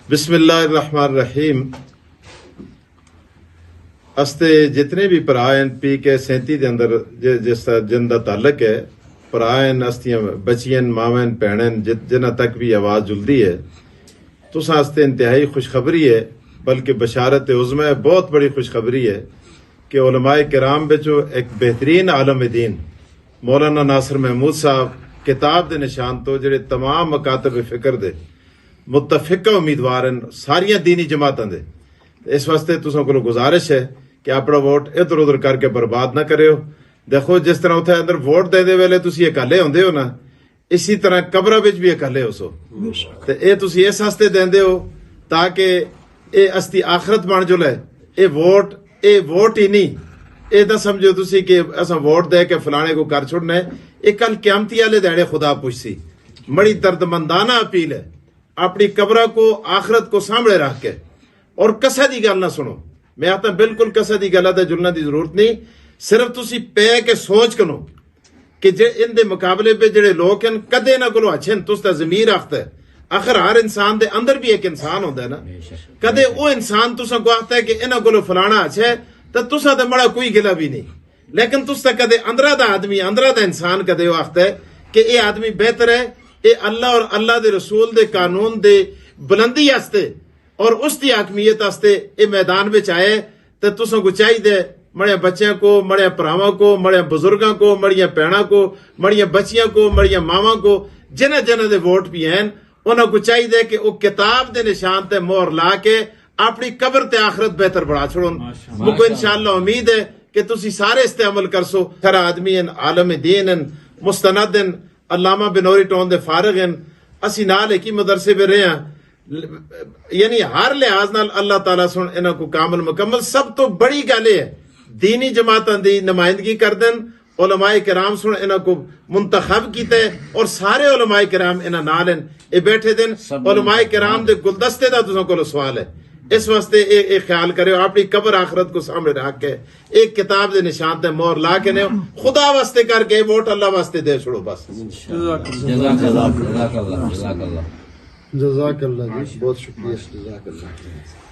بسم اللہ الرحمن الرحیم. استے جتنے بھی پرائن پی کے 37 دے اندر جس جن دا تعلق ہے پرائن استیاں بچین ماوین پہنن جنہ تک بھی آواز جلدی ہے تو ساستے انتہائی خوشخبری ہے بلکہ بشارت عظمی ہے. بہت بڑی خوشخبری ہے کہ علماء کرام بچو ایک بہترین عالم دین مولانا ناصر محمود صاحب کتاب دے نشان تو جڑے تمام مکاتب فکر دے متفقہ امیدوار ہیں ساریاں دینی جماعتاں دے. اس واسطے تساں کو گزارش ہے کہ اپنا ووٹ ادھر ادھر کر کے برباد نہ کرے ہو. دیکھو جس طرح اتنے اندر ووٹ دے دے ویلے تسی اکالے ہوندے ہو نا اسی طرح قبرہ وچ بھی اکالے ہو سو تے اے تسی اس واسطے دیندے ہو تاکہ اے استی آخرت بن جو لے. اے ووٹ ہی نہیں اے نہ سمجھو تسی کہ اساں ووٹ دے کے فلانے کو کر چھوڑنا ہے. اے کل قیامتی والے دیڑے خدا پوچھسی. بڑی دردمندانہ اپیل ہے اپنی قبرہ کو آخرت کو سامنے رکھ کے اور کسے دی گل نہ سنو. میں آتا بالکل کسے دی گل تے جلنے دی ضرورت نہیں. صرف تسی پے کے سوچ کنو کہ جے ان دے مقابلے پہ جڑے لوگ ہیں کدے نہ کلو اچھے تس تے ضمیر آختا ہے. آخر ہر انسان دے اندر بھی ایک انسان ہوتا ہے نا. کدے وہ انسان تساں کو آختا ہے کہ انہاں کلو فلانا اچھا ہے تو تساں تے مڑا کوئی گلا بھی نہیں. لیکن تس تے کدے اندرا دا آدمی اندرا دا انسان کدے وہ آختا ہے کہ اے آدمی بہتر ہے اے اللہ اور اللہ دے رسول دے قانون دے بلندی آستے اور اس دی حاکمیت آستے اے میدان وچ آئے تے تساں کو چاہیے مڑے بچیاں کو مڑے پراواں کو مڑے بزرگاں کو مڑیاں پیڑاں کو مڑیاں بچیاں کو مڑیاں ماواں کو جنہ جنہ دے ووٹ بھی ہیں انہاں کو چاہیے کہ وہ کتاب دے نشان تے مہر لا کے اپنی قبر تے آخرت بہتر بڑھا چھوڑن. مجھے انشاءاللہ امید ہے کہ تسی سارے اس تے عمل کر سو. ہر آدمی ہیں عالم دین ہیں مستند ہیں علامہ بنوری ٹون دے فارغ ہیں اسی نال ایک ہی مدرسے پہ رہے ہیں یعنی ہر لحاظ نال اللہ تعالیٰ سن انہاں کو کامل مکمل. سب تو بڑی گل ہے دینی جماعتاں دی نمائندگی کر دین علماء کرام سن انہاں کو منتخب کیتے اور سارے علماء کرام انہاں نال ہیں. اے بیٹھے دن علماء کرام دے گلدستے دا تساں کو سوال ہے. اس واسطے اے خیال کرے اپنی قبر آخرت کو سامنے رکھ کے ایک کتاب دے نشان تے مہر لا کے نے خدا واسطے کر کے ووٹ اللہ واسطے دے چھوڑو بس. جزاک اللہ جی بہت شکریہ. جزاک اللہ.